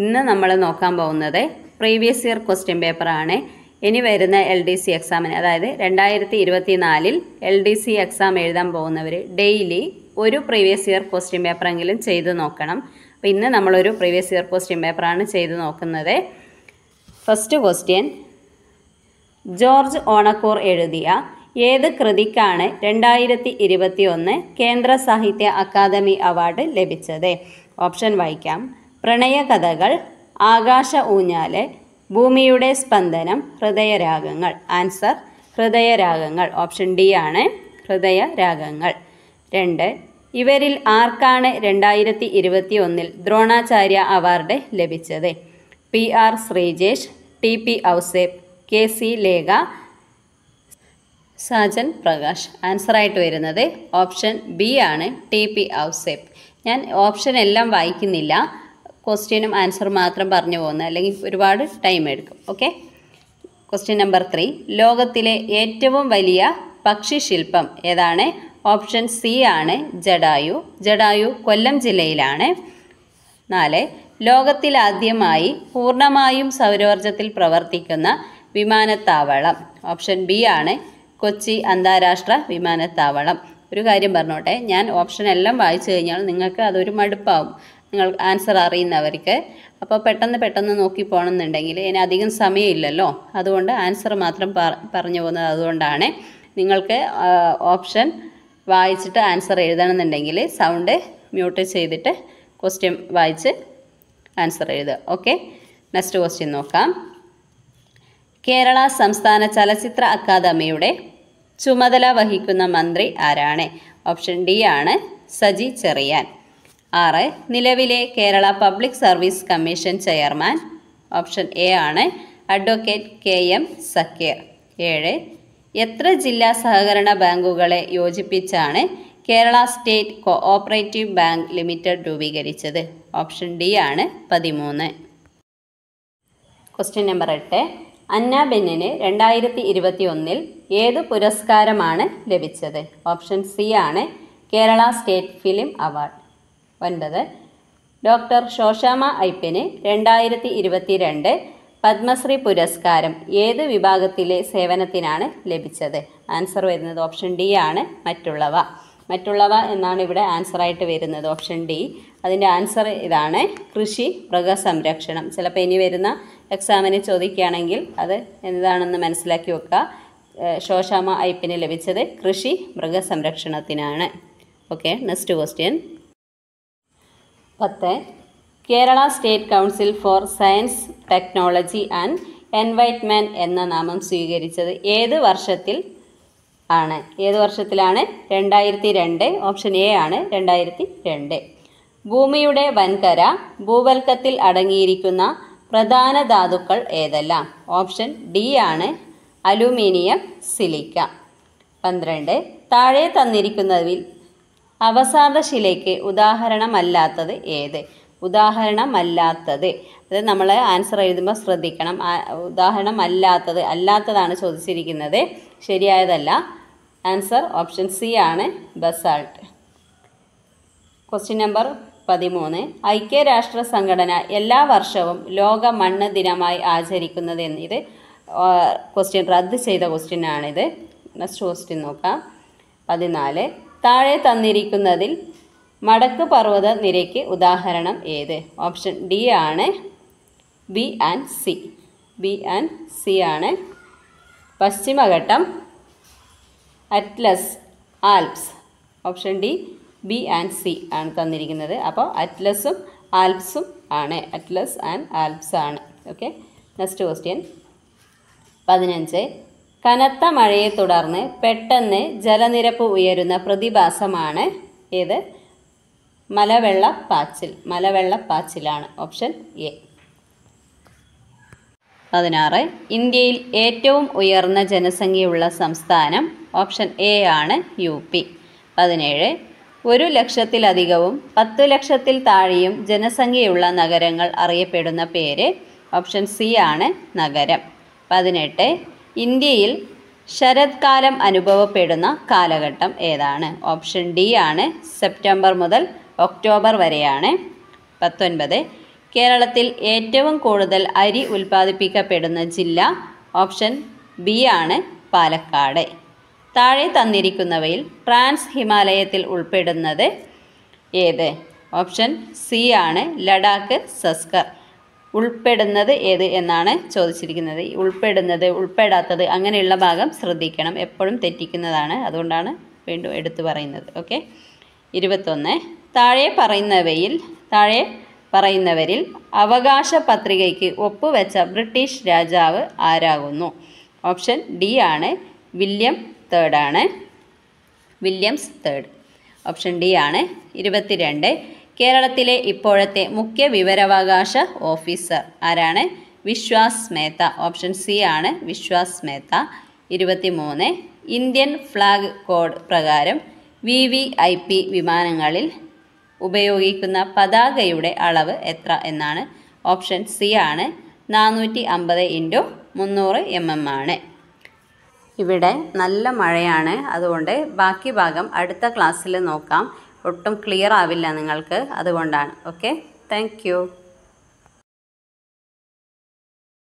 ഇന്ന് നമ്മൾ നോക്കാൻ പോകുന്നത് പ്രീവിയസ് ഇയർ ക്വസ്റ്റ്യൻ പേപ്പറാണ്. ഇനി വരുന്ന LDC എക്സാമിന്, അതായത് 2024 LDC എക്സാം എഴുതാൻ പോകുന്നവർ ഡെയിലി ഒരു പ്രീവിയസ് ഇയർ ക്വസ്റ്റ്യൻ പേപ്പറെങ്കിലും ചെയ്ത് നോക്കണം. അപ്പോൾ ഇന്ന് നമ്മളൊരു പ്രീവിയസ് ഇയർ ക്വസ്റ്റ്യൻ പേപ്പറാണ് ചെയ്ത് നോക്കുന്നത്. ഫസ്റ്റ് ക്വസ്റ്റ്യൻ, ജോർജ് ഓണക്കൂർ എഴുതിയ ഏത് കൃതിക്കാണ് 2021 കേന്ദ്ര സാഹിത്യ അക്കാദമി അവാർഡ് ലഭിച്ചത്? ഓപ്ഷൻ വായിക്കാം. പ്രണയകഥകൾ, ആകാശ ഊഞ്ഞാല്, ഭൂമിയുടെ സ്പന്ദനം, ഹൃദയരാഗങ്ങൾ. ആൻസർ ഹൃദയരാഗങ്ങൾ. ഓപ്ഷൻ ഡി ആണ് ഹൃദയരാഗങ്ങൾ. 2. ഇവരിൽ ആർക്കാണ് 2021 ദ്രോണാചാര്യ അവാർഡ് ലഭിച്ചത്? PR Sreejesh, TP Ouseph, KC Lekha, Sajan Prakash. ആൻസറായിട്ട് വരുന്നത് ഓപ്ഷൻ ബി ആണ് TP ഔസേപ്പ്. ഞാൻ ഓപ്ഷൻ എല്ലാം വായിക്കുന്നില്ല, ക്വസ്റ്റ്യനും ആൻസർ മാത്രം പറഞ്ഞു പോകുന്നത്, അല്ലെങ്കിൽ ഒരുപാട് ടൈം എടുക്കും. ഓക്കെ. ക്വസ്റ്റ്യൻ നമ്പർ 3, ലോകത്തിലെ ഏറ്റവും വലിയ പക്ഷിശില്പം ഏതാണ്? ഓപ്ഷൻ സി ആണ് ജടായു. ജടായു കൊല്ലം ജില്ലയിലാണ്. 4. ലോകത്തിലാദ്യമായി പൂർണ്ണമായും സൗരോർജ്ജത്തിൽ പ്രവർത്തിക്കുന്ന വിമാനത്താവളം? ഓപ്ഷൻ ബി ആണ് കൊച്ചി അന്താരാഷ്ട്ര വിമാനത്താവളം. ഒരു കാര്യം പറഞ്ഞോട്ടെ, ഞാൻ ഓപ്ഷൻ എല്ലാം വായിച്ചു കഴിഞ്ഞാൽ നിങ്ങൾക്ക് അതൊരു മടുപ്പാവും, നിങ്ങൾ ആൻസർ അറിയുന്നവർക്ക്. അപ്പോൾ പെട്ടെന്ന് നോക്കി പോകണമെന്നുണ്ടെങ്കിൽ ഇനി അധികം സമയമില്ലല്ലോ, അതുകൊണ്ട് ആൻസർ മാത്രം പറഞ്ഞു പോകുന്നത്. അതുകൊണ്ടാണ് നിങ്ങൾക്ക് ഓപ്ഷൻ വായിച്ചിട്ട് ആൻസർ എഴുതണമെന്നുണ്ടെങ്കിൽ സൗണ്ട് മ്യൂട്ട് ചെയ്തിട്ട് ക്വസ്റ്റ്യൻ വായിച്ച് ആൻസർ എഴുതുക. ഓക്കെ. നെക്സ്റ്റ് ക്വസ്റ്റ്യൻ നോക്കാം. കേരള സംസ്ഥാന ചലച്ചിത്ര അക്കാദമിയുടെ ചുമതല വഹിക്കുന്ന മന്ത്രി ആരാണ്? ഓപ്ഷൻ ഡി ആണ് സജി ചെറിയാൻ. 6. നിലവിലെ Kerala public service commission chairman? Option A ആണ് അഡ്വക്കേറ്റ് KM സക്കീർ. 7. എത്ര ജില്ലാ സഹകരണ ബാങ്കുകളെ യോജിപ്പിച്ചാണ് Kerala state cooperative bank limited രൂപീകരിച്ചത്? ഓപ്ഷൻ ഡി ആണ് 13. ക്വസ്റ്റ്യൻ നമ്പർ 8, അന്ന ബെന്നിന് 2021 ഏത് പുരസ്കാരമാണ് ലഭിച്ചത്? ഓപ്ഷൻ സി ആണ് Kerala state film award. 9. Doctor Soshamma ഐപ്പിന് 2022 പത്മശ്രീ പുരസ്കാരം ഏത് വിഭാഗത്തിലെ സേവനത്തിനാണ് ലഭിച്ചത്? ആൻസർ വരുന്നത് ഓപ്ഷൻ ഡി ആണ് മറ്റുള്ളവ എന്നാണ് ഇവിടെ ആൻസറായിട്ട് വരുന്നത്, ഓപ്ഷൻ ഡി. അതിൻ്റെ ആൻസർ ഇതാണ് കൃഷി മൃഗസംരക്ഷണം. ചിലപ്പോൾ ഇനി വരുന്ന എക്സാമിന് ചോദിക്കുകയാണെങ്കിൽ അത് എന്താണെന്ന് മനസ്സിലാക്കി വെക്കുക. ശോശാമ്മ ഐപ്പിന് ലഭിച്ചത് കൃഷി മൃഗസംരക്ഷണത്തിനാണ്. Okay. Next question. 10. Kerala state council for science technology and environment എന്ന നാമം സ്വീകരിച്ചത് ഏത് വർഷത്തിൽ ആണ്? ഏത് വർഷത്തിലാണ്? 2002. ഓപ്ഷൻ എ ആണ് 2002. ഭൂമിയുടെ വൻകര ഭൂവൽക്കത്തിൽ അടങ്ങിയിരിക്കുന്ന പ്രധാന ധാതുക്കൾ ഏതെല്ലാം? ഓപ്ഷൻ ഡി ആണ് അലുമിനിയം, സിലിക്ക. 12. താഴെ തന്നിരിക്കുന്നതിൽ അവസാദശിലയ്ക്ക് ഉദാഹരണമല്ലാത്തത് ഏത്? ഉദാഹരണമല്ലാത്തത്, അത് നമ്മൾ ആൻസർ എഴുതുമ്പോൾ ശ്രദ്ധിക്കണം. അല്ലാത്തതാണ് ചോദിച്ചിരിക്കുന്നത്, ശരിയായതല്ല. ആൻസർ ഓപ്ഷൻ സി ആണ് ബസാൾട്ട്. ക്വസ്റ്റ്യൻ നമ്പർ 13, ഐക്യരാഷ്ട്ര സംഘടന എല്ലാ വർഷവും ലോക മണ്ണ് ദിനമായി ആചരിക്കുന്നത് എന്ന്. ഇത് ക്വസ്റ്റ്യൻ റദ്ദ് ചെയ്ത ക്വസ്റ്റ്യൻ ആണിത്. നെക്സ്റ്റ് ക്വസ്റ്റ്യൻ നോക്കാം. 14. താഴെ തന്നിരിക്കുന്നതിൽ മടക്ക് പർവ്വത നിരയ്ക്ക് ഉദാഹരണം ഏത്? ഓപ്ഷൻ ഡി ആണ് ബി ആൻഡ് സി ആണ് പശ്ചിമഘട്ടം, Atlas, Alps. Option D B and C ആണ് തന്നിരിക്കുന്നത്. അപ്പോൾ അറ്റ്ലസും ആൽപ്സും ആണ്, അറ്റ്ലസ് ആൻഡ് ആൽപ്സ് ആണ്. ഓക്കെ. Next question. 15. കനത്ത മഴയെ തുടർന്ന് പെട്ടെന്ന് ജലനിരപ്പ് ഉയരുന്ന പ്രതിഭാസമാണ് ഏത്? മലവെള്ളപ്പാച്ചിലാണ്. Option A. 16. ഇന്ത്യയിൽ ഏറ്റവും ഉയർന്ന ജനസംഖ്യയുള്ള സംസ്ഥാനം? ഓപ്ഷൻ എ ആണ് UP. 17. 1 ലക്ഷത്തിലധികവും 10 ലക്ഷത്തിൽ താഴെയും ജനസംഖ്യയുള്ള നഗരങ്ങൾ അറിയപ്പെടുന്ന പേര്? ഓപ്ഷൻ സി ആണ് നഗരം. 18. ഇന്ത്യയിൽ ശരത്കാലം അനുഭവപ്പെടുന്ന കാലഘട്ടം ഏതാണ്? ഓപ്ഷൻ ഡി ആണ് സെപ്റ്റംബർ മുതൽ ഒക്ടോബർ വരെയാണ്. 19. കേരളത്തിൽ ഏറ്റവും കൂടുതൽ അരി ഉൽപ്പാദിപ്പിക്കപ്പെടുന്ന ജില്ല ഓപ്ഷൻ ബി ആണ് പാലക്കാട്. താഴെ തന്നിരിക്കുന്നവയിൽ ട്രാൻസ് ഹിമാലയത്തിൽ ഉൾപ്പെടുന്നത് ഏത്? ഓപ്ഷൻ സി ആണ് ലഡാക്ക് സസ്കർ. ഉൾപ്പെടുന്നത് ഏത് എന്നാണ് ചോദിച്ചിരിക്കുന്നത്. ഉൾപ്പെടുന്നത്, ഉൾപ്പെടാത്തത് അങ്ങനെയുള്ള ഭാഗം ശ്രദ്ധിക്കണം, എപ്പോഴും തെറ്റിക്കുന്നതാണ്, അതുകൊണ്ടാണ് വീണ്ടും എടുത്തു പറയുന്നത്. ഓക്കെ. 21. താഴെ പറയുന്നവരിൽ അവകാശ പത്രികയ്ക്ക് ഒപ്പുവെച്ച ബ്രിട്ടീഷ് രാജാവ് ആരാകുന്നു? ഓപ്ഷൻ ഡി ആണ് വില്യംസ് തേർഡ്. ഓപ്ഷൻ ഡി ആണ്. 22. കേരളത്തിലെ ഇപ്പോഴത്തെ മുഖ്യ വിവരാവകാശ ഓഫീസർ ആരാണ്? വിശ്വാസ് മേത്ത. ഓപ്ഷൻ സി ആണ് Vishwas Mehta. 23. Indian flag code പ്രകാരം VVIP വിമാനങ്ങളിൽ ഉപയോഗിക്കുന്ന പതാകയുടെ അളവ് എത്ര എന്നാണ്? ഓപ്ഷൻ സി ആണ് 450 × 300 ആണ്. ഇവിടെ നല്ല മഴയാണ്, അതുകൊണ്ട് ബാക്കി ഭാഗം അടുത്ത ക്ലാസ്സിൽ നോക്കാം. ഒട്ടും ക്ലിയർ ആവില്ല നിങ്ങൾക്ക്, അതുകൊണ്ടാണ്. Okay, thank you.